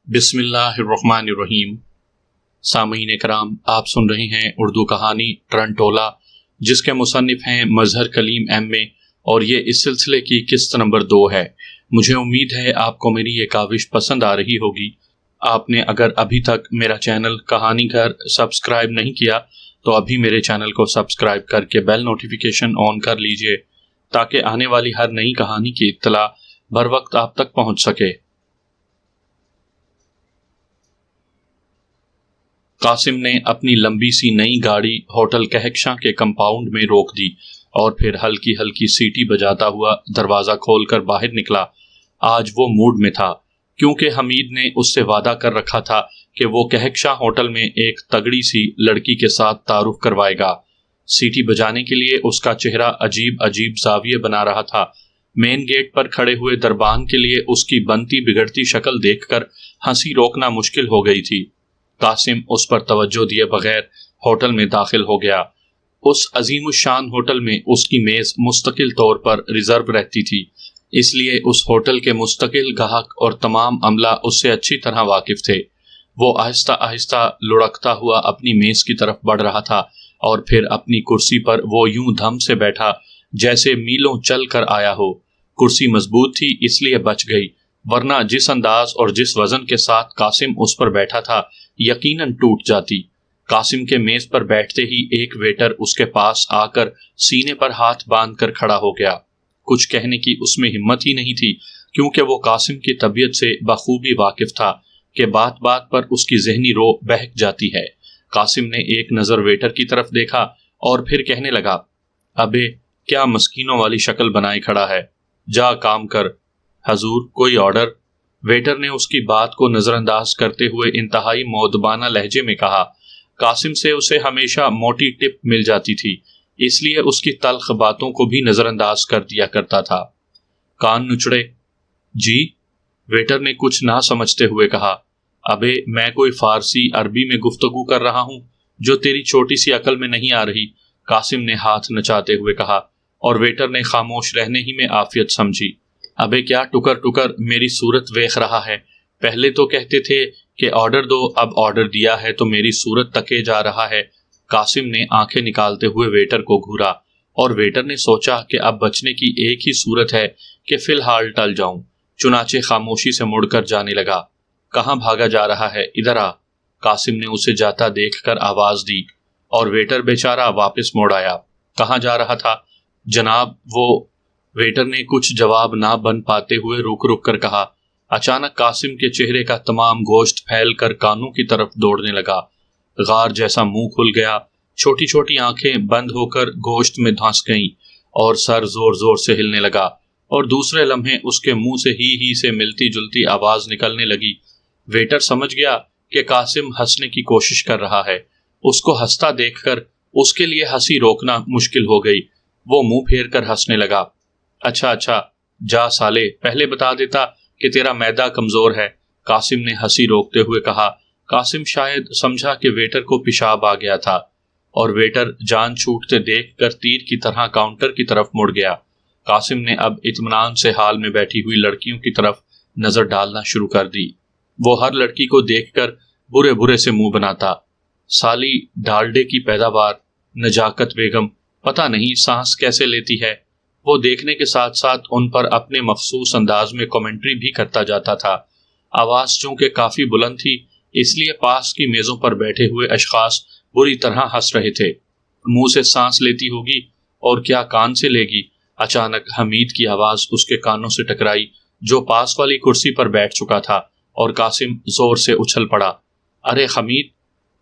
بسم اللہ الرحمن الرحیم۔ سامعین کرام، آپ سن رہے ہیں اردو کہانی ٹرنٹولا، جس کے مصنف ہیں مظہر کلیم ایم اے، اور یہ اس سلسلے کی قسط نمبر 2 ہے۔ مجھے امید ہے آپ کو میری یہ کاوش پسند آ رہی ہوگی۔ آپ نے اگر ابھی تک میرا چینل کہانی گھر سبسکرائب نہیں کیا تو ابھی میرے چینل کو سبسکرائب کر کے بیل نوٹیفیکیشن آن کر لیجئے، تاکہ آنے والی ہر نئی کہانی کی اطلاع بر وقت آپ تک پہنچ سکے۔ قاسم نے اپنی لمبی سی نئی گاڑی ہوٹل کہکشاں کے کمپاؤنڈ میں روک دی اور پھر ہلکی ہلکی سیٹی بجاتا ہوا دروازہ کھول کر باہر نکلا۔ آج وہ موڈ میں تھا، کیونکہ حمید نے اس سے وعدہ کر رکھا تھا کہ وہ کہکشاں ہوٹل میں ایک تگڑی سی لڑکی کے ساتھ تعارف کروائے گا۔ سیٹی بجانے کے لیے اس کا چہرہ عجیب عجیب زاویے بنا رہا تھا۔ مین گیٹ پر کھڑے ہوئے دربان کے لیے اس کی بنتی بگڑتی شکل دیکھ کر ہنسی روکنا مشکل ہو گئی تھی۔ قاسم اس پر توجہ دیے بغیر ہوٹل میں داخل ہو گیا۔ اس عظیم الشان ہوٹل میں اس کی میز مستقل طور پر ریزرو رہتی تھی، اس لیے اس ہوٹل کے مستقل گاہک اور تمام عملہ اس سے اچھی طرح واقف تھے۔ وہ آہستہ آہستہ لڑکتا ہوا اپنی میز کی طرف بڑھ رہا تھا، اور پھر اپنی کرسی پر وہ یوں دھم سے بیٹھا جیسے میلوں چل کر آیا ہو۔ کرسی مضبوط تھی، اس لیے بچ گئی، ورنہ جس انداز اور جس وزن کے ساتھ قاسم اس پر بیٹھا تھا یقیناً ٹوٹ جاتی۔ قاسم کے میز پر بیٹھتے ہی ایک ویٹر اس کے پاس آ کر سینے پر ہاتھ باندھ کر کھڑا ہو گیا۔ کچھ کہنے کی اس میں ہمت ہی نہیں تھی، کیونکہ وہ قاسم کی طبیعت سے بخوبی واقف تھا کہ بات بات پر اس کی ذہنی رو بہک جاتی ہے۔ قاسم نے ایک نظر ویٹر کی طرف دیکھا اور پھر کہنے لگا، ابے کیا مسکینوں والی شکل بنائے کھڑا ہے، جا کام کر۔ حضور کوئی آرڈر؟ ویٹر نے اس کی بات کو نظر انداز کرتے ہوئے انتہائی مؤدبانہ لہجے میں کہا۔ قاسم سے اسے ہمیشہ موٹی ٹپ مل جاتی تھی، اس لیے اس کی تلخ باتوں کو بھی نظر انداز کر دیا کرتا تھا۔ کان نچڑے؟ جی؟ ویٹر نے کچھ نہ سمجھتے ہوئے کہا، ابے میں کوئی فارسی عربی میں گفتگو کر رہا ہوں جو تیری چھوٹی سی عقل میں نہیں آ رہی، قاسم نے ہاتھ نچاتے ہوئے کہا، اور ویٹر نے خاموش رہنے ہی میں عافیت سمجھی۔ ابے کیا ٹکر ٹکر میری صورت ویخ رہا ہے؟ پہلے تو کہتے تھے کہ آرڈر دو، اب آرڈر دیا ہے تو میری صورت تکے جا رہا ہے۔ قاسم نے آنکھیں نکالتے ہوئے ویٹر کو گھورا، اور ویٹر نے سوچا کہ اب بچنے کی ایک ہی صورت ہے کہ فی الحال ٹل جاؤں، چنانچہ خاموشی سے مڑ کر جانے لگا۔ کہاں بھاگا جا رہا ہے؟ ادھر آ، قاسم نے اسے جاتا دیکھ کر آواز دی، اور ویٹر بیچارہ واپس موڑ آیا۔ کہاں جا رہا تھا جناب؟ وہ ویٹر نے کچھ جواب نہ بن پاتے ہوئے رک رک کر کہا۔ اچانک قاسم کے چہرے کا تمام گوشت پھیل کر کانوں کی طرف دوڑنے لگا۔ غار جیسا منہ کھل گیا، چھوٹی چھوٹی آنکھیں بند ہو کر گوشت میں دھنس گئیں، اور سر زور زور سے ہلنے لگا، اور دوسرے لمحے اس کے منہ سے ہی سے ملتی جلتی آواز نکلنے لگی۔ ویٹر سمجھ گیا کہ قاسم ہنسنے کی کوشش کر رہا ہے۔ اس کو ہنستا دیکھ کر اس کے لیے ہنسی روکنا مشکل ہو گئی۔ وہ منہ پھیر کر ہنسنے لگا۔ اچھا جا سالے، پہلے بتا دیتا کہ تیرا معدہ کمزور ہے، قاسم نے ہنسی روکتے ہوئے کہا۔ قاسم شاید سمجھا کہ ویٹر کو پیشاب آ گیا تھا، اور ویٹر جان چھوٹتے دیکھ کر تیر کی طرح کاؤنٹر کی طرف مڑ گیا۔ قاسم نے اب اطمینان سے حال میں بیٹھی ہوئی لڑکیوں کی طرف نظر ڈالنا شروع کر دی۔ وہ ہر لڑکی کو دیکھ کر برے برے سے منہ بناتا۔ سالی ڈالڈے کی پیداوار، نجاکت بیگم، پتہ نہیں سانس کیسے لیتی ہے۔ وہ دیکھنے کے ساتھ ساتھ ان پر اپنے مخصوص انداز میں کمنٹری بھی کرتا جاتا تھا۔ آواز چونکہ کافی بلند تھی، اس لیے پاس کی میزوں پر بیٹھے ہوئے اشخاص بری طرح ہنس رہے تھے۔ منہ سے سانس لیتی ہوگی اور کیا کان سے لے گی؟ اچانک حمید کی آواز اس کے کانوں سے ٹکرائی، جو پاس والی کرسی پر بیٹھ چکا تھا، اور قاسم زور سے اچھل پڑا۔ ارے حمید،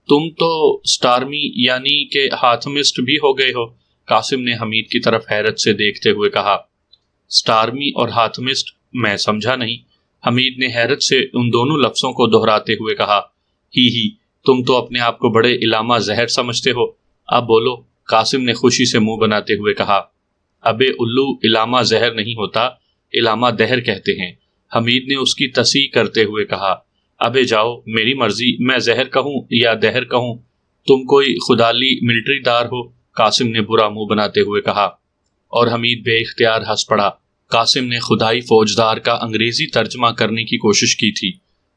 تم تو سٹارمی یعنی کہ ہاتھمسٹ بھی ہو گئے ہو، قاسم نے حمید کی طرف حیرت سے دیکھتے ہوئے کہا۔ سٹارمی اور ہاتھمسٹ؟ میں سمجھا نہیں، حمید نے حیرت سے ان دونوں لفظوں کو دہراتے ہوئے کہا۔ ہی تم تو اپنے آپ کو بڑے علامہ زہر سمجھتے ہو، اب بولو، قاسم نے خوشی سے منہ بناتے ہوئے کہا۔ ابے الو، علامہ زہر نہیں ہوتا، علامہ دہر کہتے ہیں، حمید نے اس کی تصحیح کرتے ہوئے کہا۔ ابے جاؤ، میری مرضی، میں زہر کہوں یا دہر کہوں، تم کوئی خدالی ملٹری دار ہو، قاسم نے برا منہ بناتے ہوئے کہا، اور حمید بے اختیار ہنس پڑا۔ قاسم نے خدائی فوجدار کا انگریزی ترجمہ کرنے کی کوشش کی تھی۔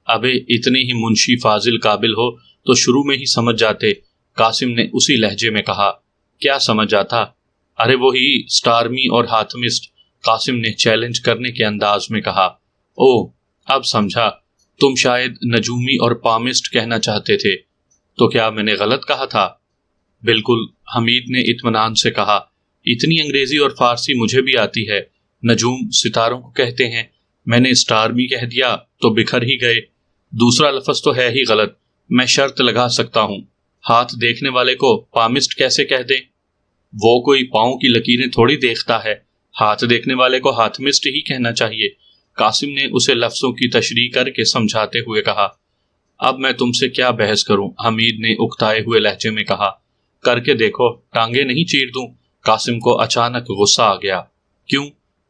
ابے اتنے ہی منشی فاضل قابل ہو تو شروع میں ہی سمجھ جاتے، قاسم نے اسی لہجے میں کہا۔ کیا سمجھ جاتا؟ ارے وہی سٹارمی اور ہاتھمسٹ، قاسم نے چیلنج کرنے کے انداز میں کہا۔ او اب سمجھا، تم شاید نجومی اور پامسٹ کہنا چاہتے تھے، تو کیا میں نے غلط کہا تھا؟ بالکل، حمید نے اطمینان سے کہا، اتنی انگریزی اور فارسی مجھے بھی آتی ہے۔ نجوم ستاروں کو کہتے ہیں، میں نے سٹارمی کہہ دیا تو بکھر ہی گئے۔ دوسرا لفظ تو ہے ہی غلط، میں شرط لگا سکتا ہوں، ہاتھ دیکھنے والے کو پامسٹ کیسے کہہ دیں؟ وہ کوئی پاؤں کی لکیریں تھوڑی دیکھتا ہے، ہاتھ دیکھنے والے کو ہاتھمسٹ ہی کہنا چاہیے۔ قاسم نے اسے لفظوں کی تشریح کر کے سمجھاتے ہوئے کہا۔ اب میں تم سے کیا بحث کروں، حمید نے اکتائے ہوئے لہجے میں کہا۔ کر کے دیکھو، ٹانگیں نہیں چیر دوں؟ قاسم کو اچانک غصہ آ گیا۔ کیوں؟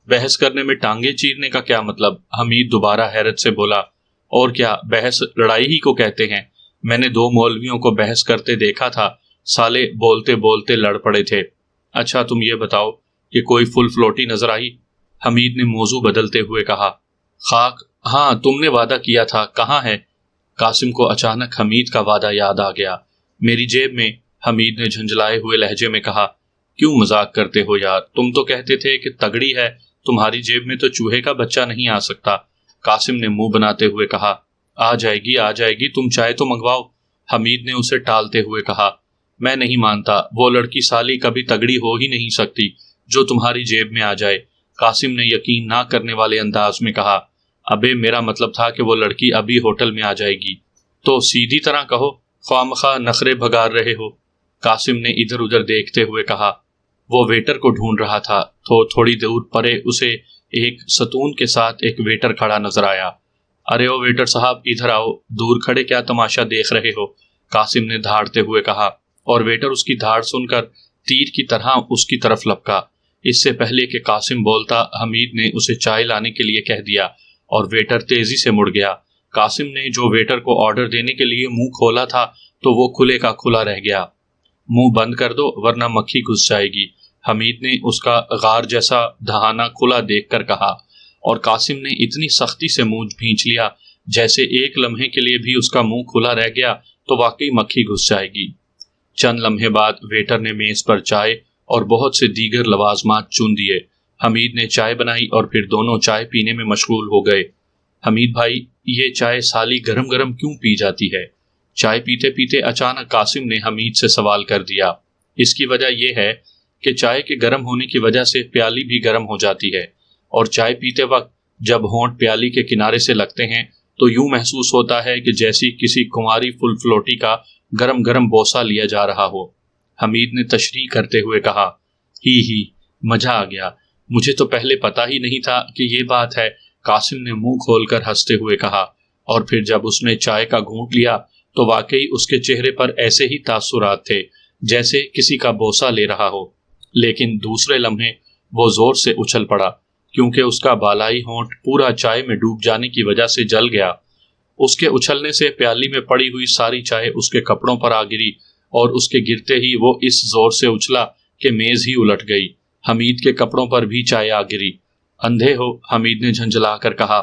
بحث کرنے میں ٹانگیں چیرنے کا کیا مطلب؟ حمید دوبارہ حیرت سے بولا۔ اور کیا، بحث لڑائی ہی کو کہتے ہیں۔ میں نے 2 مولویوں کو بحث کرتے دیکھا تھا، سالے بولتے بولتے لڑ پڑے تھے۔ اچھا تم یہ بتاؤ کہ کوئی فل فلوٹی نظر آئی؟ حمید نے موضوع بدلتے ہوئے کہا۔ خاک، ہاں تم نے وعدہ کیا تھا، کہاں ہے؟ قاسم کو اچانک حمید کا وعدہ یاد آ گیا۔ میری جیب میں، حمید نے جھنجھلائے ہوئے لہجے میں کہا۔ کیوں مذاق کرتے ہو یار، تم تو کہتے تھے کہ تگڑی ہے، تمہاری جیب میں تو چوہے کا بچہ نہیں آ سکتا۔ قاسم نے منہ بناتے ہوئے کہا۔ آ جائے گی، تم چائے تو منگواؤ، حمید نے اسے ٹالتے ہوئے کہا۔ میں نہیں مانتا، وہ لڑکی سالی کبھی تگڑی ہو ہی نہیں سکتی جو تمہاری جیب میں آ جائے، قاسم نے یقین نہ کرنے والے انداز میں کہا۔ ابے میرا مطلب تھا کہ وہ لڑکی ابھی ہوٹل میں آ جائے گی، تو سیدھی طرح کہو، خوامخواہ نخرے بھگار رہے ہو، قاسم نے ادھر ادھر دیکھتے ہوئے کہا۔ وہ ویٹر کو ڈھونڈ رہا تھا تو تھوڑی دور پرے اسے ایک ستون کے ساتھ ایک ویٹر کھڑا نظر آیا۔ ارے او ویٹر صاحب ادھر آؤ، دور کھڑے کیا تماشا دیکھ رہے ہو، قاسم نے دھاڑتے ہوئے کہا، اور ویٹر اس کی دھاڑ سن کر تیر کی طرح اس کی طرف لپکا۔ اس سے پہلے کہ قاسم بولتا، حمید نے اسے چائے لانے کے لیے کہہ دیا اور ویٹر تیزی سے مڑ گیا۔ قاسم نے جو ویٹر کو آرڈر دینے کے لیے منہ کھولا تھا تو وہ کھلے کا کھلا رہ گیا۔ منہ بند کر دو ورنہ مکھی گھس جائے گی، حمید نے اس کا غار جیسا دہانہ کھلا دیکھ کر کہا، اور قاسم نے اتنی سختی سے منہ بھینچ لیا جیسے ایک لمحے کے لیے بھی اس کا منہ کھلا رہ گیا تو واقعی مکھی گھس جائے گی۔ چند لمحے بعد ویٹر نے میز پر چائے اور بہت سے دیگر لوازمات چن دیے۔ حمید نے چائے بنائی اور پھر دونوں چائے پینے میں مشغول ہو گئے۔ حمید بھائی، یہ چائے سالی گرم گرم کیوں پی جاتی ہے؟ چائے پیتے پیتے اچانک قاسم نے حمید سے سوال کر دیا۔ اس کی وجہ یہ ہے کہ چائے کے گرم ہونے کی وجہ سے پیالی بھی گرم ہو جاتی ہے، اور چائے پیتے وقت جب ہونٹ پیالی کے کنارے سے لگتے ہیں تو یوں محسوس ہوتا ہے کہ جیسی کسی کنواری فل فلوٹی کا گرم گرم بوسہ لیا جا رہا ہو۔ حمید نے تشریح کرتے ہوئے کہا۔ ہی مزہ آ گیا، مجھے تو پہلے پتا ہی نہیں تھا کہ یہ بات ہے، قاسم نے منہ کھول کر ہنستے ہوئے کہا، اور پھر جب اس نے چائے کا گھونٹ لیا تو واقعی اس کے چہرے پر ایسے ہی تاثرات تھے جیسے کسی کا بوسہ لے رہا ہو، لیکن دوسرے لمحے وہ زور سے اچھل پڑا کیونکہ اس کا بالائی ہونٹ پورا چائے میں ڈوب جانے کی وجہ سے جل گیا۔ اس کے اچھلنے سے پیالی میں پڑی ہوئی ساری چائے اس کے کپڑوں پر آ گری، اور اس کے گرتے ہی وہ اس زور سے اچھلا کہ میز ہی الٹ گئی۔ حمید کے کپڑوں پر بھی چائے آ گری۔ اندھے ہو، حمید نے جھنجھلا کر کہا۔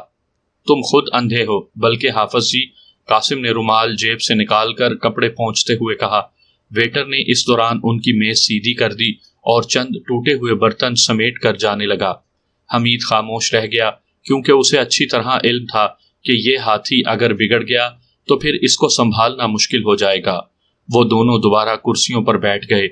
تم خود اندھے ہو، بلکہ حافظ جی، قاسم نے رومال جیب سے نکال کر کپڑے پونچھتے ہوئے کہا۔ ویٹر نے اس دوران ان کی میز سیدھی کر دی اور چند ٹوٹے ہوئے برتن سمیٹ کر جانے لگا۔ حمید خاموش رہ گیا کیونکہ اسے اچھی طرح علم تھا کہ یہ ہاتھی اگر بگڑ گیا تو پھر اس کو سنبھالنا مشکل ہو جائے گا۔ وہ دونوں دوبارہ کرسیوں پر بیٹھ گئے۔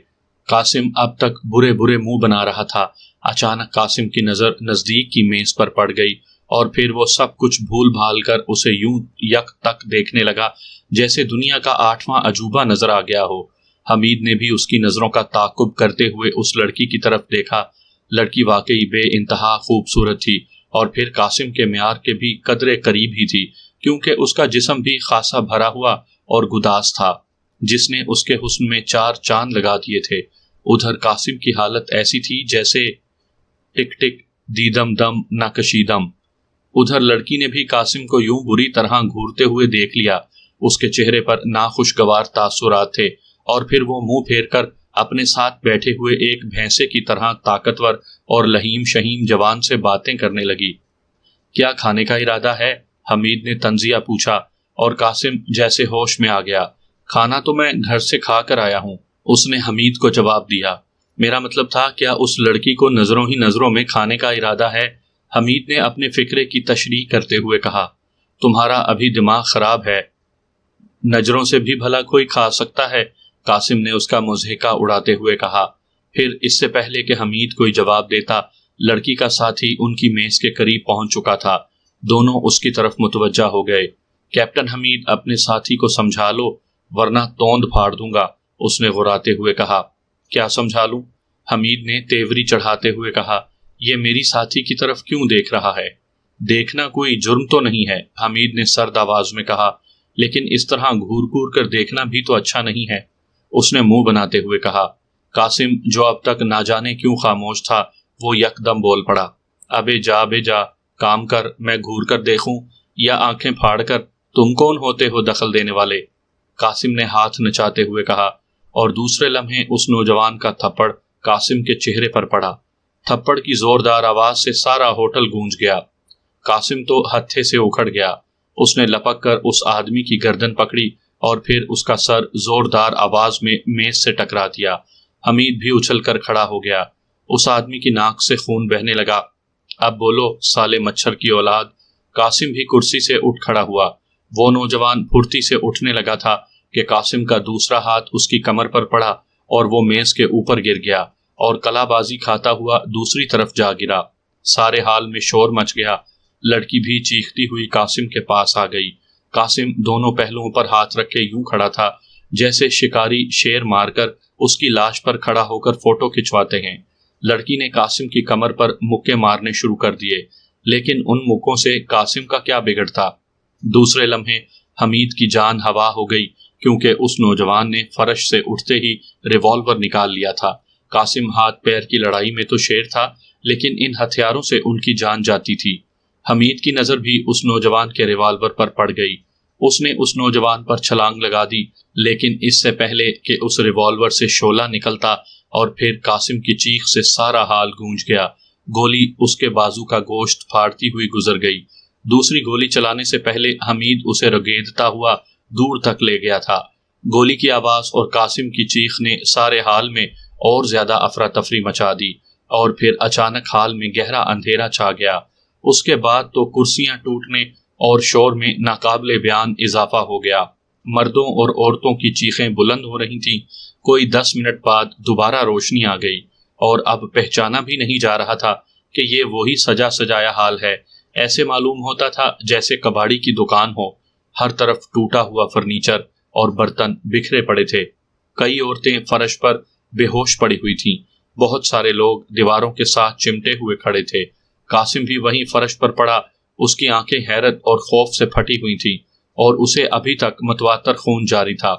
قاسم اب تک برے برے منہ بنا رہا تھا۔ اچانک قاسم کی نظر نزدیک کی میز پر پڑ گئی اور پھر وہ سب کچھ بھول بھال کر اسے یوں یک تک دیکھنے لگا جیسے دنیا کا 8واں عجوبہ نظر آ گیا ہو۔ حمید نے بھی اس کی نظروں کا تعاقب کرتے ہوئے اس لڑکی کی طرف دیکھا۔ لڑکی واقعی بے انتہا خوبصورت تھی، اور پھر قاسم کے معیار کے بھی قدرے قریب ہی تھی، کیونکہ اس کا جسم بھی خاصا بھرا ہوا اور گداز تھا جس نے اس کے حسن میں 4 چاند لگا دیے تھے۔ ادھر قاسم کی حالت ایسی تھی جیسے ٹک ٹک دیدم دم نہ کشیدم۔ ادھر لڑکی نے بھی قاسم کو یوں بری طرح گھورتے ہوئے دیکھ لیا۔ اس کے چہرے پر ناخوشگوار تاثرات تھے، اور پھر وہ منہ پھیر کر اپنے ساتھ بیٹھے ہوئے ایک بھینسے کی طرح طاقتور اور لہیم شہیم جوان سے باتیں کرنے لگی۔ کیا کھانے کا ارادہ ہے؟ حمید نے تنزیہ پوچھا۔ اور قاسم جیسے ہوش میں آ گیا۔ کھانا تو میں گھر سے کھا کر آیا ہوں، اس نے حمید کو جواب دیا۔ میرا مطلب تھا کیا اس لڑکی کو نظروں ہی نظروں میں کھانے کا ارادہ ہے؟ حمید نے اپنے فکرے کی تشریح کرتے ہوئے کہا۔ تمہارا ابھی دماغ خراب ہے، نظروں سے بھی بھلا کوئی کھا سکتا ہے؟ قاسم نے اس کا مضحکہ اڑاتے ہوئے کہا۔ پھر اس سے پہلے کہ حمید کوئی جواب دیتا، لڑکی کا ساتھی ان کی میز کے قریب پہنچ چکا تھا۔ دونوں اس کی طرف متوجہ ہو گئے۔ کیپٹن حمید، اپنے ساتھی کو سمجھا لو ورنہ توند پھاڑ دوں گا، اس نے غراتے ہوئے کہا۔ کیا سمجھا لوں؟ حمید نے تیوری چڑھاتے ہوئے کہا۔ یہ میری ساتھی کی طرف کیوں دیکھ رہا ہے؟ دیکھنا کوئی جرم تو نہیں ہے، حمید نے سرد آواز میں کہا، لیکن اس طرح گھور گھور کر دیکھنا بھی تو اچھا نہیں ہے، اس نے منہ بناتے ہوئے کہا۔ قاسم، جو اب تک نہ جانے کیوں خاموش تھا، وہ یکدم بول پڑا۔ ابے جا، کام کر، میں گھور کر دیکھوں یا آنکھیں پھاڑ کر؟ تم کون ہوتے ہو دخل دینے والے؟ قاسم نے ہاتھ نچاتے ہوئے کہا، اور دوسرے لمحے اس نوجوان کا تھپڑ قاسم کے چہرے پر پڑا۔ تھپڑ کی زوردار آواز سے سارا ہوٹل گونج گیا۔ قاسم تو ہتھے سے اکھڑ گیا۔ اس نے لپک کر اس آدمی کی گردن پکڑی اور پھر اس کا سر زوردار آواز میں میز سے ٹکرا دیا۔ حمید بھی اچھل کر کھڑا ہو گیا۔ اس آدمی کی ناک سے خون بہنے لگا۔ اب بولو سالے مچھر کی اولاد۔ قاسم بھی کرسی سے اٹھ کھڑا ہوا۔ وہ نوجوان پھرتی سے اٹھنے لگا تھا کہ قاسم کا دوسرا ہاتھ اس کی کمر پر پڑا اور وہ میز کے اوپر گر گیا اور کلا بازی کھاتا ہوا دوسری طرف جا گرا۔ سارے حال میں شور مچ گیا۔ لڑکی بھی چیختی ہوئی قاسم کے پاس آ گئی۔ قاسم دونوں پہلوؤں پر ہاتھ رکھے یوں کھڑا تھا جیسے شکاری شیر مار کر اس کی لاش پر کھڑا ہو کر فوٹو کھنچواتے ہیں۔ لڑکی نے قاسم کی کمر پر مکے مارنے شروع کر دیے، لیکن ان مکوں سے قاسم کا کیا بگڑتا؟ دوسرے لمحے حمید کی جان ہوا ہو گئی، کیونکہ اس نوجوان نے فرش سے اٹھتے ہی ریوالور نکال لیا تھا۔ قاسم ہاتھ پیر کی لڑائی میں تو شیر تھا، لیکن ان ہتھیاروں سے ان کی جان جاتی تھی۔ حمید کی نظر بھی اس نوجوان کے ریوالور پر پڑ گئی۔ اس نے اس نوجوان پر چھلانگ لگا دی، لیکن اس سے پہلے کہ اس ریوالور سے شعلہ نکلتا اور پھر قاسم کی چیخ سے سارا حال گونج گیا، گولی اس کے بازو کا گوشت پھاڑتی ہوئی گزر گئی۔ دوسری گولی چلانے سے پہلے حمید اسے رگیدتا ہوا دور تک لے گیا تھا۔ گولی کی آواز اور قاسم کی چیخ نے سارے حال میں اور زیادہ افراتفری مچا دی، اور پھر اچانک حال میں گہرا اندھیرا چھا گیا۔ اس کے بعد تو کرسیاں ٹوٹنے اور شور میں ناقابل بیان اضافہ ہو گیا۔ مردوں اور عورتوں کی چیخیں بلند ہو رہی تھیں۔ کوئی 10 منٹ بعد دوبارہ روشنی آ گئی، اور اب پہچانا بھی نہیں جا رہا تھا کہ یہ وہی سجا سجایا حال ہے۔ ایسے معلوم ہوتا تھا جیسے کباڑی کی دکان ہو۔ ہر طرف ٹوٹا ہوا فرنیچر اور برتن بکھرے پڑے تھے۔ کئی عورتیں فرش پر بے ہوش پڑی ہوئی تھیں۔ بہت سارے لوگ دیواروں کے ساتھ چمٹے ہوئے کھڑے تھے۔ قاسم بھی وہیں فرش پر پڑا۔ اس کی آنکھیں حیرت اور خوف سے پھٹی ہوئی تھیں، اور اسے ابھی تک متواتر خون جاری تھا۔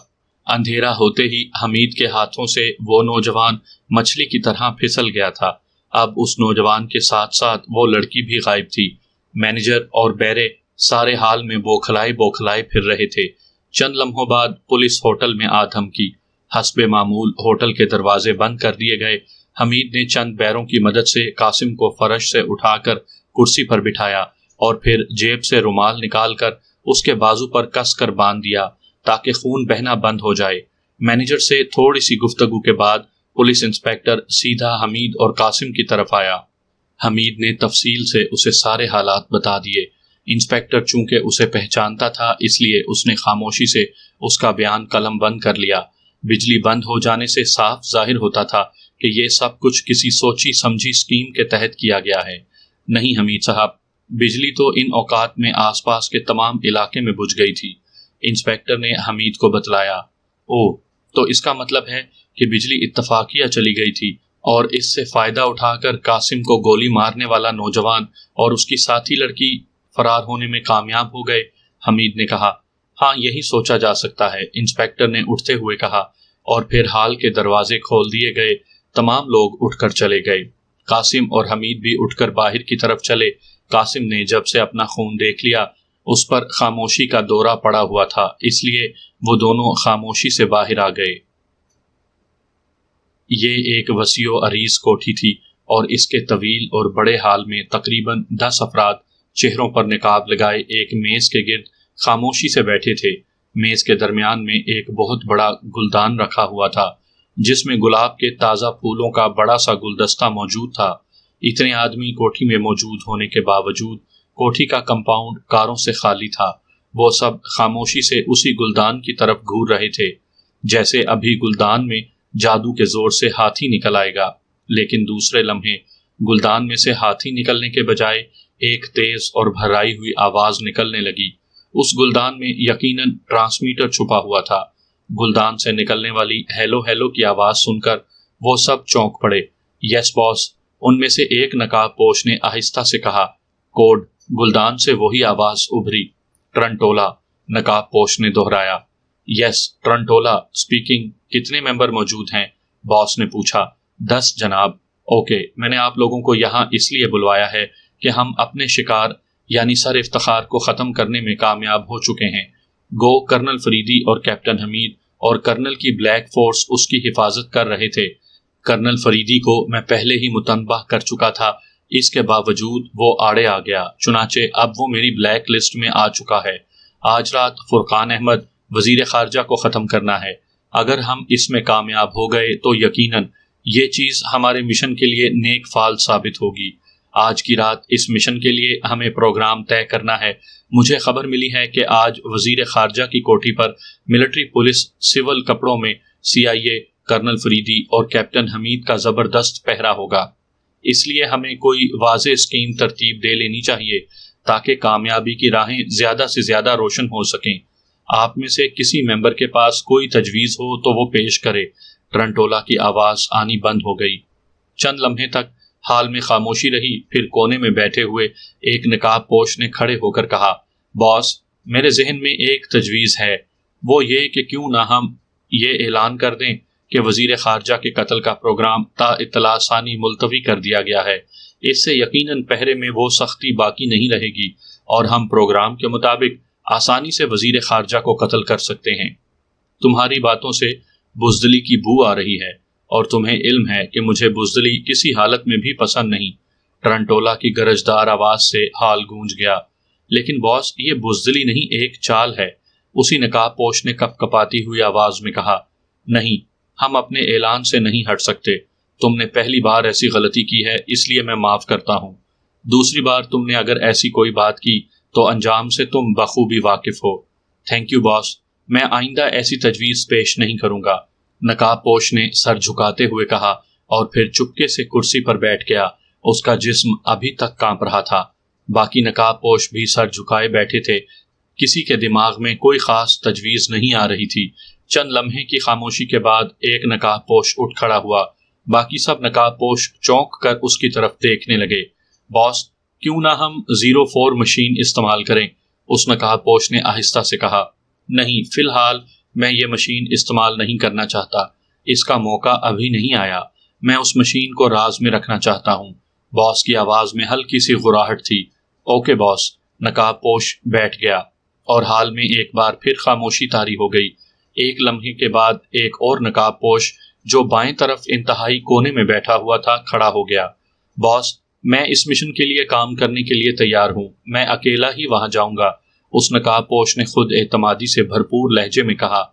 اندھیرا ہوتے ہی حمید کے ہاتھوں سے وہ نوجوان مچھلی کی طرح پھسل گیا تھا۔ اب اس نوجوان کے ساتھ ساتھ وہ لڑکی بھی غائب تھی۔ مینیجر اور بیرے سارے حال میں بوکھلائے پھر رہے تھے۔ چند لمحوں بعد پولیس ہوٹل میں آ دھمکی۔ حسب معمول ہوٹل کے دروازے بند کر دیے گئے۔ حمید نے چند بیروں کی مدد سے قاسم کو فرش سے اٹھا کر کرسی پر بٹھایا، اور پھر جیب سے رومال نکال کر اس کے بازو پر کس کر باندھ دیا تاکہ خون بہنا بند ہو جائے۔ مینیجر سے تھوڑی سی گفتگو کے بعد پولیس انسپکٹر سیدھا حمید اور قاسم کی طرف آیا۔ حمید نے تفصیل سے اسے سارے حالات بتا دیے۔ انسپکٹر چونکہ اسے پہچانتا تھا، اس لیے اس نے خاموشی سے اس کا بیان قلم بند کر لیا۔ بجلی بند ہو جانے سے صاف ظاہر ہوتا تھا کہ یہ سب کچھ کسی سوچی سمجھی اسکیم کے تحت کیا گیا ہے۔ نہیں حمید صاحب، بجلی تو ان اوقات میں آس پاس کے تمام علاقے میں بجھ گئی تھی، انسپکٹر نے حمید کو بتلایا۔ اوہ، تو اس کا مطلب ہے کہ بجلی اتفاقیہ چلی گئی تھی، اور اس سے فائدہ اٹھا کر قاسم کو گولی مارنے والا نوجوان اور اس کی ساتھی لڑکی فرار ہونے میں کامیاب ہو گئے، حمید نے کہا۔ ہاں، یہی سوچا جا سکتا ہے، انسپکٹر نے اٹھتے ہوئے کہا، اور پھر ہال کے دروازے کھول دیے گئے۔ تمام لوگ اٹھ کر چلے گئے۔ قاسم اور حمید بھی اٹھ کر باہر کی طرف چلے۔ قاسم نے جب سے اپنا خون دیکھ لیا، اس پر خاموشی کا دورہ پڑا ہوا تھا، اس لیے وہ دونوں خاموشی سے باہر آ گئے۔ یہ ایک وسیع و عریض کوٹھی تھی، اور اس کے طویل اور بڑے ہال میں تقریباً 10 افراد چہروں پر نقاب لگائے ایک میز کے گرد خاموشی سے بیٹھے تھے۔ میز کے درمیان میں ایک بہت بڑا گلدان رکھا ہوا تھا جس میں گلاب کے تازہ پھولوں کا بڑا سا گلدستہ موجود تھا۔ اتنے آدمی کوٹھی میں موجود ہونے کے باوجود کوٹھی کا کمپاؤنڈ کاروں سے خالی تھا۔ وہ سب خاموشی سے اسی گلدان کی طرف گھور رہے تھے جیسے ابھی گلدان میں جادو کے زور سے ہاتھی نکل آئے گا، لیکن دوسرے لمحے گلدان میں سے ہاتھی نکلنے کے بجائے ایک تیز اور بھرائی ہوئی آواز نکلنے لگی۔ اس گلدان میں یقیناً ٹرانسمیٹر چھپا ہوا تھا۔ گلدان سے نکلنے والی ہیلو ہیلو کی آواز سن کر وہ سب چونک پڑے۔ یس باس، ان میں سے ایک نقاب پوش نے آہستہ سے کہا۔ کوڈ گلدان سے وہی آواز ابھری۔ ٹرنٹولا، نقاب پوش نے دہرایا۔ یس ٹرنٹولا اسپیکنگ، کتنے ممبر موجود ہیں؟ باس نے پوچھا۔ 10 جناب۔ اوکے، میں نے آپ لوگوں کو یہاں اس لیے بلوایا ہے کہ ہم اپنے شکار یعنی سر افتخار کو ختم کرنے میں کامیاب ہو چکے ہیں۔ گو کرنل فریدی اور کیپٹن حمید اور کرنل کی بلیک فورس اس کی حفاظت کر رہے تھے۔ کرنل فریدی کو میں پہلے ہی متنبہ کر چکا تھا، اس کے باوجود وہ آڑے آ گیا، چنانچہ اب وہ میری بلیک لسٹ میں آ چکا ہے۔ آج رات فرقان احمد وزیر خارجہ کو ختم کرنا ہے۔ اگر ہم اس میں کامیاب ہو گئے تو یقیناً یہ چیز ہمارے مشن کے لیے نیک فال ثابت ہوگی۔ آج کی رات اس مشن کے لیے ہمیں پروگرام طے کرنا ہے۔ مجھے خبر ملی ہے کہ آج وزیر خارجہ کی کوٹھی پر ملٹری پولیس سول کپڑوں میں CIA، کرنل فریدی اور کیپٹن حمید کا زبردست پہرا ہوگا۔ اس لیے ہمیں کوئی واضح اسکیم ترتیب دے لینی چاہیے تاکہ کامیابی کی راہیں زیادہ سے زیادہ روشن ہو سکیں۔ آپ میں سے کسی ممبر کے پاس کوئی تجویز ہو تو وہ پیش کرے۔ ٹرنٹولا کی آواز آنی بند ہو گئی۔ چند لمحے تک حال میں خاموشی رہی، پھر کونے میں بیٹھے ہوئے ایک نقاب پوش نے کھڑے ہو کر کہا، باس، میرے ذہن میں ایک تجویز ہے، وہ یہ کہ کیوں نہ ہم یہ اعلان کر دیں کہ وزیر خارجہ کے قتل کا پروگرام تا اطلاع ثانی ملتوی کر دیا گیا ہے۔ اس سے یقیناً پہرے میں وہ سختی باقی نہیں رہے گی اور ہم پروگرام کے مطابق آسانی سے وزیر خارجہ کو قتل کر سکتے ہیں۔ تمہاری باتوں سے بزدلی کی بو آ رہی ہے اور تمہیں علم ہے کہ مجھے بزدلی کسی حالت میں بھی پسند نہیں۔ ٹرنٹولا کی گرجدار آواز سے حال گونج گیا۔ لیکن باس، یہ بزدلی نہیں، ایک چال ہے، اسی نقاب پوش نے کپ کپاتی ہوئی آواز میں کہا۔ نہیں، ہم اپنے اعلان سے نہیں ہٹ سکتے۔ تم نے پہلی بار ایسی غلطی کی ہے، اس لیے میں معاف کرتا ہوں۔ دوسری بار تم نے اگر ایسی کوئی بات کی تو انجام سے تم بخوبی واقف ہو۔ تھینک یو باس، میں آئندہ ایسی تجویز پیش نہیں کروں گا، نقاب پوش نے سر جھکاتے ہوئے کہا اور پھر چپکے سے کرسی پر بیٹھ گیا۔ اس کا جسم ابھی تک کانپ رہا تھا۔ باقی نقاب پوش بھی سر جھکائے بیٹھے تھے۔ کسی کے دماغ میں کوئی خاص تجویز نہیں آ رہی تھی۔ چند لمحے کی خاموشی کے بعد ایک نقاب پوش اٹھ کھڑا ہوا۔ باقی سب نقاب پوش چونک کر اس کی طرف دیکھنے لگے۔ باس، کیوں نہ ہم 04 مشین استعمال کریں؟ اس نقاب پوش نے آہستہ سے کہا۔ نہیں، فی الحال میں یہ مشین استعمال نہیں کرنا چاہتا۔ اس کا موقع ابھی نہیں آیا۔ میں اس مشین کو راز میں رکھنا چاہتا ہوں۔ باس کی آواز میں ہلکی سی غراہٹ تھی۔ اوکے باس، نقاب پوش بیٹھ گیا اور حال میں ایک بار پھر خاموشی طاری ہو گئی۔ ایک لمحے کے بعد ایک اور نقاب پوش جو بائیں طرف انتہائی کونے میں بیٹھا ہوا تھا کھڑا ہو گیا۔ باس، میں اس مشن کے لیے کام کرنے کے لیے تیار ہوں، میں اکیلا ہی وہاں جاؤں گا، اس نقاب پوش نے خود اعتمادی سے بھرپور لہجے میں کہا۔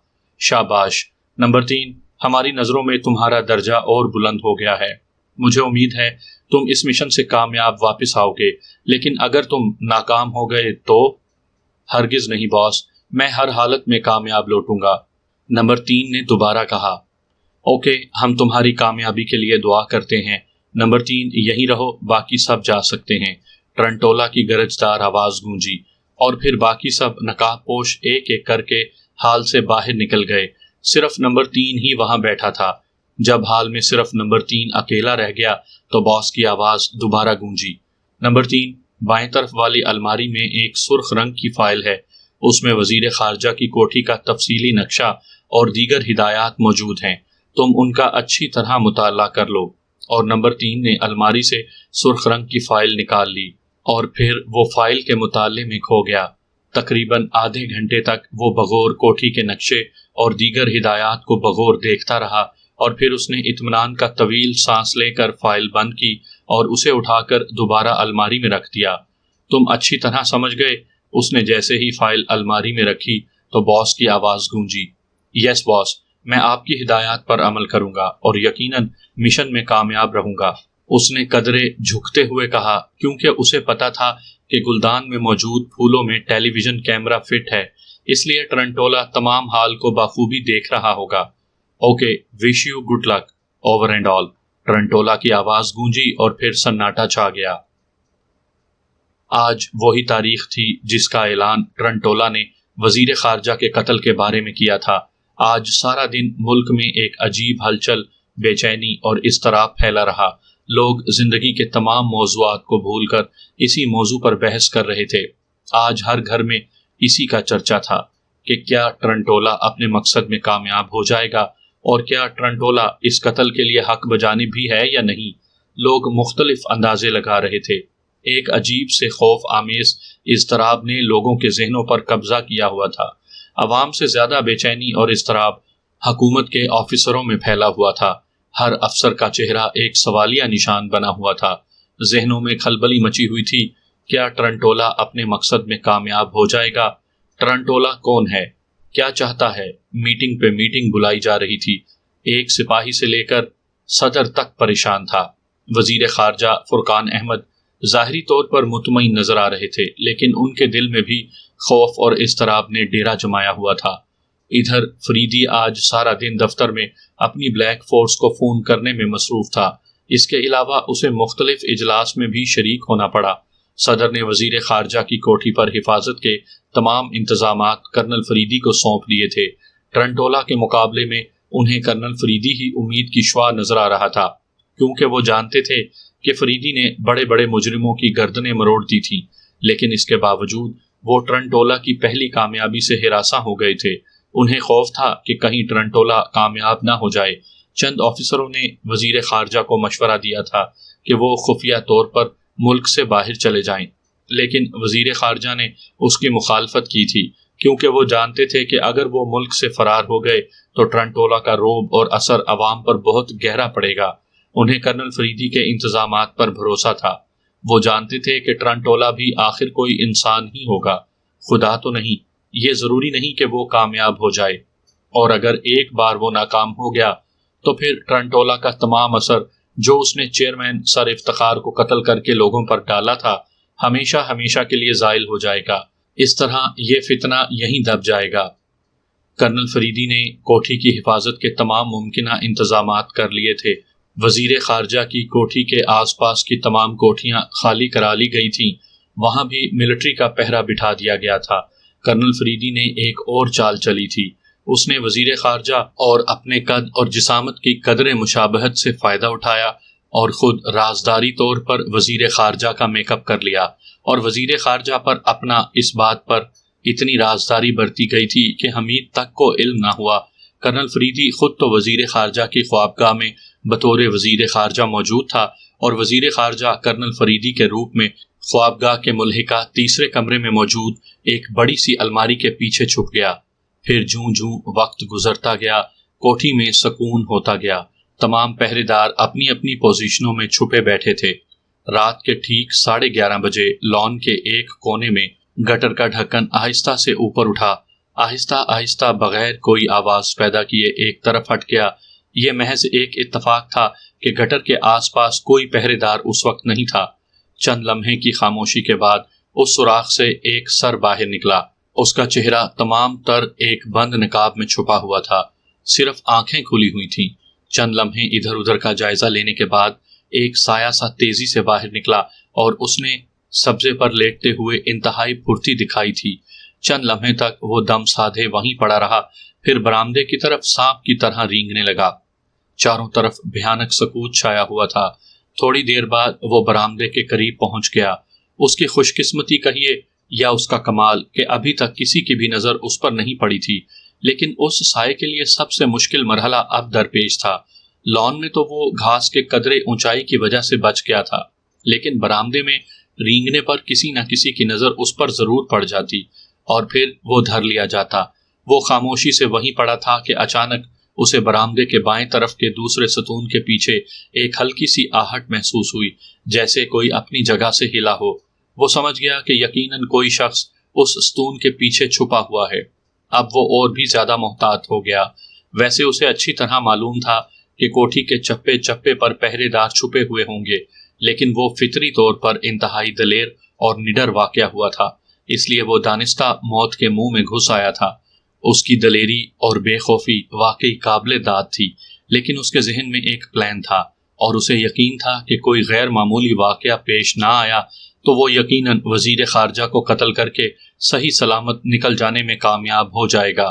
شاباش۔ نمبر 3، ہماری نظروں میں تمہارا درجہ اور بلند ہو گیا ہے۔ مجھے امید ہے تم اس مشن سے کامیاب واپس آؤ گے، لیکن اگر تم ناکام ہو گئے تو؟ ہرگز نہیں باس، میں ہر حالت میں کامیاب لوٹوں گا، نمبر 3 نے دوبارہ کہا۔ اوکے، ہم تمہاری کامیابی کے لیے دعا کرتے ہیں۔ نمبر 3 یہیں رہو، باقی سب جا سکتے ہیں۔ ٹرنٹولا کی گرجدار آواز گونجی اور پھر باقی سب نقاب پوش ایک ایک کر کے ہال سے باہر نکل گئے۔ صرف نمبر 3 ہی وہاں بیٹھا تھا۔ جب ہال میں صرف نمبر 3 اکیلا رہ گیا تو باس کی آواز دوبارہ گونجی۔ نمبر 3، بائیں طرف والی الماری میں ایک سرخ رنگ کی فائل ہے، اس میں وزیر خارجہ کی کوٹھی کا تفصیلی نقشہ اور دیگر ہدایات موجود ہیں، تم ان کا اچھی طرح مطالعہ کر لو۔ اور نمبر 3 نے الماری سے سرخ رنگ کی فائل نکال لی اور پھر وہ فائل کے مطالعے میں کھو گیا۔ تقریباً آدھے گھنٹے تک وہ بغور کوٹھی کے نقشے اور دیگر ہدایات کو بغور دیکھتا رہا اور پھر اس نے اطمینان کا طویل سانس لے کر فائل بند کی اور اسے اٹھا کر دوبارہ الماری میں رکھ دیا۔ تم اچھی طرح سمجھ گئے، اس نے جیسے ہی فائل الماری میں رکھی تو باس کی آواز گونجی، یس باس، میں آپ کی ہدایات پر عمل کروں گا اور یقیناً مشن میں کامیاب رہوں گا۔ اس نے قدرے جھکتے ہوئے کہا، کیونکہ اسے پتا تھا کہ گلدان میں موجود پھولوں میں ٹیلی ویژن کیمرہ فٹ ہے، اس لیے ٹرنٹولا تمام حال کو بخوبی دیکھ رہا ہوگا۔ Okay, wish you good luck over and all, Tarantula کی آواز گونجی اور پھر سناٹا چھا گیا۔ آج وہی تاریخ تھی جس کا اعلان ٹرنٹولا نے وزیر خارجہ کے قتل کے بارے میں کیا تھا۔ آج سارا دن ملک میں ایک عجیب ہلچل، بے چینی اور اضطراب پھیلا رہا۔ لوگ زندگی کے تمام موضوعات کو بھول کر اسی موضوع پر بحث کر رہے تھے۔ آج ہر گھر میں اسی کا چرچا تھا کہ کیا ٹرنٹولا اپنے مقصد میں کامیاب ہو جائے گا اور کیا ٹرنٹولا اس قتل کے لیے حق بجانب بھی ہے یا نہیں۔ لوگ مختلف اندازے لگا رہے تھے۔ ایک عجیب سے خوف آمیز اضطراب نے لوگوں کے ذہنوں پر قبضہ کیا ہوا تھا۔ عوام سے زیادہ بے چینی اور اضطراب حکومت کے آفیسروں میں پھیلا ہوا تھا۔ ہر افسر کا چہرہ ایک سوالیہ نشان بنا ہوا تھا۔ ذہنوں میں کھلبلی مچی ہوئی تھی، کیا ٹرنٹولا اپنے مقصد میں کامیاب ہو جائے گا؟ ٹرنٹولا کون ہے؟ کیا چاہتا ہے؟ میٹنگ پہ میٹنگ بلائی جا رہی تھی۔ ایک سپاہی سے لے کر صدر تک پریشان تھا۔ وزیر خارجہ فرقان احمد ظاہری طور پر مطمئن نظر آ رہے تھے، لیکن ان کے دل میں بھی خوف اور اضطراب نے ڈیرا جمایا ہوا تھا۔ ادھر فریدی آج سارا دن دفتر میں اپنی بلیک فورس کو فون کرنے میں مصروف تھا۔ اس کے علاوہ اسے مختلف اجلاس میں بھی شریک ہونا پڑا۔ صدر نے وزیر خارجہ کی کوٹھی پر حفاظت کے تمام انتظامات کرنل فریدی کو سونپ دیے تھے۔ ٹرنٹولا کے مقابلے میں انہیں کرنل فریدی ہی امید کی شعاع نظر آ رہا تھا، کیونکہ وہ جانتے تھے کہ فریدی نے بڑے بڑے مجرموں کی گردنیں مروڑ دی تھی، لیکن اس کے باوجود وہ ٹرنٹولا کی پہلی کامیابی سے ہراساں ہو گئے تھے۔ انہیں خوف تھا کہ کہیں ٹرنٹولا کامیاب نہ ہو جائے۔ چند آفیسروں نے وزیر خارجہ کو مشورہ دیا تھا کہ وہ خفیہ طور پر ملک سے باہر چلے جائیں، لیکن وزیر خارجہ نے اس کی مخالفت کی تھی، کیونکہ وہ جانتے تھے کہ اگر وہ ملک سے فرار ہو گئے تو ٹرنٹولا کا رعب اور اثر عوام پر بہت گہرا پڑے گا۔ انہیں کرنل فریدی کے انتظامات پر بھروسہ تھا۔ وہ جانتے تھے کہ ٹرنٹولا بھی آخر کوئی انسان ہی ہوگا، خدا تو نہیں۔ یہ ضروری نہیں کہ وہ کامیاب ہو جائے، اور اگر ایک بار وہ ناکام ہو گیا تو پھر ٹرنٹولا کا تمام اثر جو اس نے چیئرمین سر افتخار کو قتل کر کے لوگوں پر ڈالا تھا، ہمیشہ ہمیشہ کے لیے زائل ہو جائے گا۔ اس طرح یہ فتنہ یہیں دب جائے گا۔ کرنل فریدی نے کوٹھی کی حفاظت کے تمام ممکنہ انتظامات کر لیے تھے۔ وزیر خارجہ کی کوٹھی کے آس پاس کی تمام کوٹھیاں خالی کرا لی گئی تھیں، وہاں بھی ملٹری کا پہرا بٹھا دیا گیا تھا۔ کرنل فریدی نے ایک اور چال چلی تھی۔ اس نے وزیر خارجہ اور اپنے قد اور جسامت کی قدر مشابہت سے فائدہ اٹھایا اور خود رازداری طور پر وزیر خارجہ کا میک اپ کر لیا، اور وزیر خارجہ پر اپنا اس بات پر اتنی رازداری برتی گئی تھی کہ حمید تک کو علم نہ ہوا۔ کرنل فریدی خود تو وزیر خارجہ کی خوابگاہ میں بطور وزیر خارجہ موجود تھا، اور وزیر خارجہ کرنل فریدی کے روپ میں خوابگاہ کے ملحقہ تیسرے کمرے میں موجود ایک بڑی سی الماری کے پیچھے چھپ گیا۔ پھر جوں جوں وقت گزرتا گیا، کوٹھی میں سکون ہوتا گیا۔ تمام پہرے دار اپنی اپنی پوزیشنوں میں چھپے بیٹھے تھے۔ رات کے ٹھیک 11:30 بجے لان کے ایک کونے میں گٹر کا ڈھکن آہستہ سے اوپر اٹھا، آہستہ آہستہ بغیر کوئی آواز پیدا کیے ایک طرف ہٹ گیا۔ یہ محض ایک اتفاق تھا کہ گٹر کے آس پاس کوئی پہرے دار اس وقت نہیں تھا۔ چند لمحے کی خاموشی کے بعد اس سوراخ سے ایک سر باہر نکلا۔ اس کا چہرہ تمام تر ایک بند نقاب میں چھپا ہوا تھا، صرف آنکھیں کھلی ہوئی تھیں۔ چند لمحے ادھر ادھر کا جائزہ لینے کے بعد ایک سایہ سا تیزی سے باہر نکلا، اور اس نے سبزے پر لیٹتے ہوئے انتہائی پھرتی دکھائی تھی۔ چند لمحے تک وہ دم سادھے وہیں پڑا رہا، پھر برآمدے کی طرف سانپ کی طرح رینگنے لگا۔ چاروں طرف بھیانک سکوت چھایا ہوا تھا۔ تھوڑی دیر بعد وہ برآمدے کے قریب پہنچ گیا۔ اس کی خوش قسمتی کہیے یا اس کا کمال کہ ابھی تک کسی کی بھی نظر اس پر نہیں پڑی تھی، لیکن اس سائے کے لیے سب سے مشکل مرحلہ اب درپیش تھا۔ لان میں تو وہ گھاس کے قدرے اونچائی کی وجہ سے بچ گیا تھا، لیکن برآمدے میں رینگنے پر کسی نہ کسی کی نظر اس پر ضرور پڑ جاتی، اور پھر وہ دھر لیا جاتا۔ وہ خاموشی سے وہیں پڑا تھا کہ اچانک اسے برآمدے کے بائیں طرف کے دوسرے ستون کے پیچھے ایک ہلکی سی آہٹ محسوس ہوئی، جیسے کوئی اپنی جگہ سے ہلا ہو۔ وہ سمجھ گیا کہ یقیناً کوئی شخص اس ستون کے پیچھے چھپا ہوا ہے۔ اب وہ اور بھی زیادہ محتاط ہو گیا۔ ویسے اسے اچھی طرح معلوم تھا کہ کوٹھی کے چپے چپے پر پہرے دار چھپے ہوئے ہوں گے، لیکن وہ فطری طور پر انتہائی دلیر اور نڈر واقع ہوا تھا، اس لیے وہ دانستہ موت کے منہ میں گھس آیا تھا۔ اس کی دلیری اور بے خوفی واقعی قابل داد تھی، لیکن اس کے ذہن میں ایک پلان تھا، اور اسے یقین تھا کہ کوئی غیر معمولی واقعہ پیش نہ آیا تو وہ یقیناً وزیر خارجہ کو قتل کر کے صحیح سلامت نکل جانے میں کامیاب ہو جائے گا۔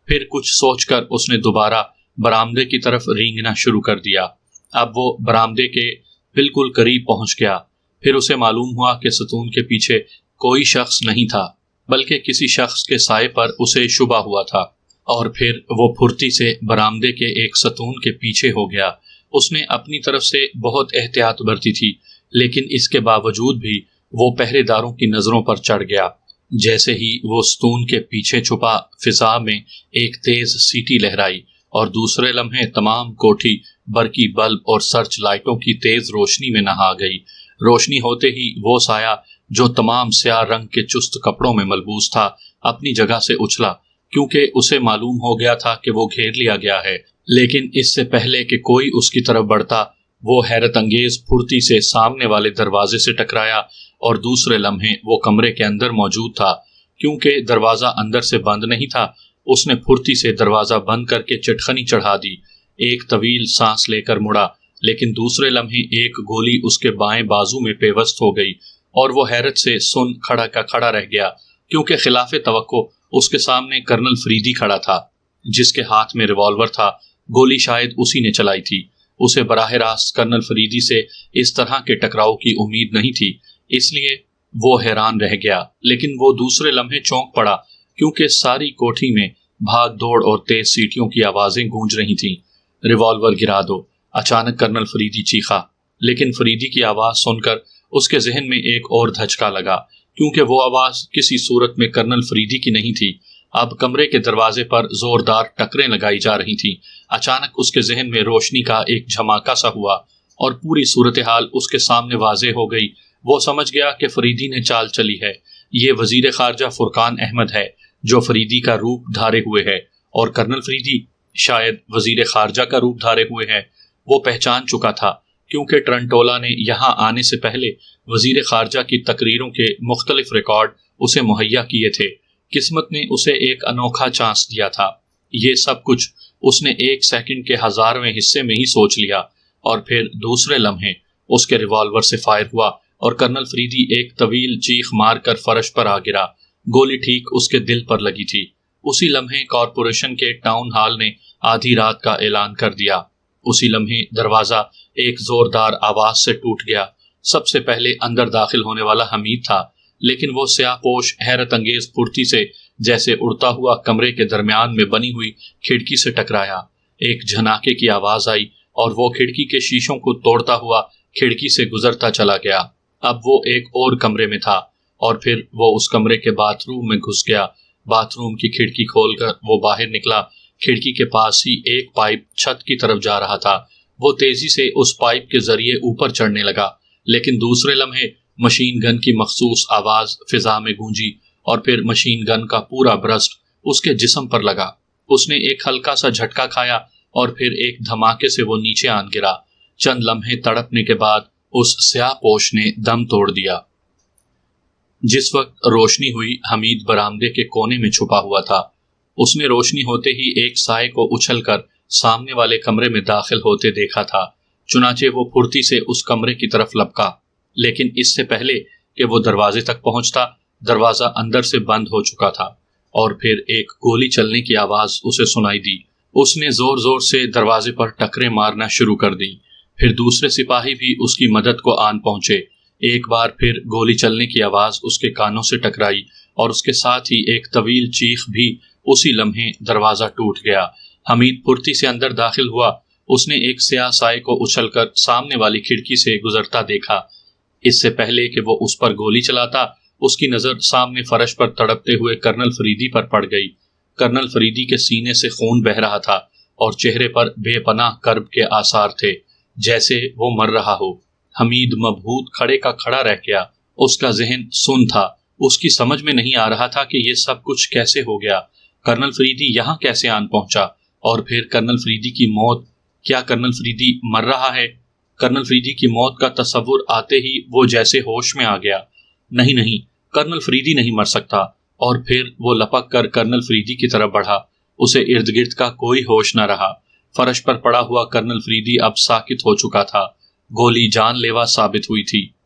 پھر کچھ سوچ کر اس نے دوبارہ برآمدے کی طرف رینگنا شروع کر دیا۔ اب وہ برآمدے کے بالکل قریب پہنچ گیا۔ پھر اسے معلوم ہوا کہ ستون کے پیچھے کوئی شخص نہیں تھا، بلکہ کسی شخص کے سائے پر اسے شبہ ہوا تھا، اور پھر وہ پھرتی سے برآمدے کے ایک ستون کے پیچھے ہو گیا۔ اس نے اپنی طرف سے بہت احتیاط برتی تھی، لیکن اس کے باوجود بھی وہ پہرے داروں کی نظروں پر چڑھ گیا۔ جیسے ہی وہ ستون کے پیچھے چھپا، فضا میں ایک تیز سیٹی لہرائی، اور دوسرے لمحے تمام کوٹھی برقی بلب اور سرچ لائٹوں کی تیز روشنی میں نہا گئی۔ روشنی ہوتے ہی وہ سایہ جو تمام سیاہ رنگ کے چست کپڑوں میں ملبوس تھا اپنی جگہ سے اچھلا، کیونکہ اسے معلوم ہو گیا تھا کہ وہ گھیر لیا گیا ہے۔ لیکن اس سے پہلے کہ کوئی اس کی طرف بڑھتا، وہ حیرت انگیز پھرتی سے سامنے والے دروازے سے ٹکرایا، اور دوسرے لمحے وہ کمرے کے اندر موجود تھا۔ کیونکہ دروازہ اندر سے بند نہیں تھا، اس نے پھرتی سے دروازہ بند کر کے چٹخنی چڑھا دی۔ ایک طویل سانس لے کر مڑا، لیکن دوسرے لمحے ایک گولی اس کے بائیں بازو میں پیوست ہو گئی، اور وہ حیرت سے سن کھڑا کا کھڑا رہ گیا، کیونکہ خلاف توقع اس کے سامنے کرنل فریدی کھڑا تھا، جس کے ہاتھ میں ریوالور تھا۔ گولی شاید اسی نے چلائی تھی۔ اسے براہ راست کرنل فریدی سے اس طرح کے ٹکراؤ کی امید نہیں تھی، اس لیے وہ حیران رہ گیا۔ لیکن وہ دوسرے لمحے چونک پڑا، کیونکہ ساری کوٹھی میں بھاگ دوڑ اور تیز سیٹیوں کی آوازیں گونج رہی تھیں۔ ریوالور گرا دو، اچانک کرنل فریدی چیخا، لیکن فریدی کی آواز سن کر اس کے ذہن میں ایک اور دھچکا لگا، کیونکہ وہ آواز کسی صورت میں کرنل فریدی کی نہیں تھی۔ اب کمرے کے دروازے پر زوردار ٹکریں لگائی جا رہی تھیں۔ اچانک اس کے ذہن میں روشنی کا ایک جھماکا سا ہوا، اور پوری صورتحال اس کے سامنے واضح ہو گئی۔ وہ سمجھ گیا کہ فریدی نے چال چلی ہے۔ یہ وزیر خارجہ فرقان احمد ہے، جو فریدی کا روپ دھارے ہوئے ہے، اور کرنل فریدی شاید وزیر خارجہ کا روپ دھارے ہوئے ہے۔ وہ پہچان چکا تھا، کیونکہ ٹرنٹولا نے یہاں آنے سے پہلے وزیر خارجہ کی تقریروں کے مختلف ریکارڈ اسے مہیا کیے تھے۔ قسمت نے اسے ایک انوکھا چانس دیا تھا۔ یہ سب کچھ اس نے ایک سیکنڈ کے 1000ویں حصے میں ہی سوچ لیا، اور پھر دوسرے لمحے اس کے ریوالور سے فائر ہوا، اور کرنل فریدی ایک طویل چیخ مار کر فرش پر آ گرا۔ گولی ٹھیک اس کے دل پر لگی تھی۔ اسی لمحے کارپوریشن کے ٹاؤن ہال نے آدھی رات کا اعلان کر دیا۔ اسی لمحے دروازہ ایک زوردار آواز سے ٹوٹ گیا۔ سب سے پہلے اندر داخل ہونے والا حمید تھا، لیکن وہ سیاہ پوش حیرت انگیز پھرتی سے جیسے اڑتا ہوا کمرے کے درمیان میں بنی ہوئی کھڑکی سے ٹکرایا۔ ایک جھناکے کی آواز آئی، اور وہ کھڑکی کے شیشوں کو توڑتا ہوا کھڑکی سے گزرتا چلا گیا۔ اب وہ ایک اور کمرے میں تھا، اور پھر وہ اس کمرے کے باتھ روم میں گھس گیا۔ باتھ روم کی کھڑکی کھول کر وہ باہر نکلا۔ کھڑکی کے پاس ہی ایک پائپ چھت کی طرف جا رہا تھا۔ وہ تیزی سے اس پائپ کے ذریعے اوپر چڑھنے لگا، لیکن دوسرے لمحے مشین گن کی مخصوص آواز فضا میں گونجی، اور پھر مشین گن کا پورا برسٹ اس کے جسم پر لگا۔ اس نے ایک ہلکا سا جھٹکا کھایا، اور پھر ایک دھماکے سے وہ نیچے آن گرا۔ چند لمحے تڑپنے کے بعد اس سیاہ پوش نے دم توڑ دیا۔ جس وقت روشنی ہوئی، حمید برآمدے کے کونے میں چھپا ہوا تھا۔ اس نے روشنی ہوتے ہی ایک سائے کو اچھل کر سامنے والے کمرے میں داخل ہوتے دیکھا تھا۔ چنانچہ وہ پھرتی سے اس کمرے کی طرف لپکا، لیکن اس سے پہلے کہ وہ دروازے تک پہنچتا، دروازہ اندر سے بند ہو چکا تھا، اور پھر ایک گولی چلنے کی آواز اسے سنائی دی۔ اس نے زور زور سے دروازے پر ٹکریں مارنا شروع کر دی۔ پھر دوسرے سپاہی بھی اس کی مدد کو آن پہنچے۔ ایک بار پھر گولی چلنے کی آواز اس کے کانوں سے ٹکرائی، اور اس کے ساتھ ہی ایک طویل چیخ بھی۔ اسی لمحے دروازہ ٹوٹ گیا۔ حمید پھرتی سے اندر داخل ہوا۔ اس نے ایک سیاہ سائے کو اچھل کر سامنے والی کھڑکی سے گزرتا دیکھا۔ اس سے پہلے کہ وہ اس پر گولی چلاتا، اس کی نظر سامنے فرش پر تڑپتے ہوئے کرنل فریدی پر پڑ گئی۔ کرنل فریدی کے سینے سے خون بہہ رہا تھا، اور چہرے پر بے پناہ کرب کے آثار تھے، جیسے وہ مر رہا ہو۔ حمید مبہوت کھڑے کا کھڑا رہ گیا۔ اس کا ذہن سن تھا۔ اس کی سمجھ میں نہیں آ رہا تھا کہ یہ سب کچھ کیسے ہو گیا، کرنل فریدی یہاں کیسے آن پہنچا، اور پھر کرنل فریدی کی موت۔ کیا کرنل فریدی مر رہا ہے؟ کرنل فریدی کی موت کا تصور آتے ہی وہ جیسے ہوش میں آ گیا۔ نہیں نہیں، کرنل فریدی نہیں مر سکتا۔ اور پھر وہ لپک کر کرنل فریدی کی طرف بڑھا۔ اسے ارد گرد کا کوئی ہوش نہ رہا۔ فرش پر پڑا ہوا کرنل فریدی اب ساکت ہو چکا تھا۔ گولی جان لیوا ثابت ہوئی تھی۔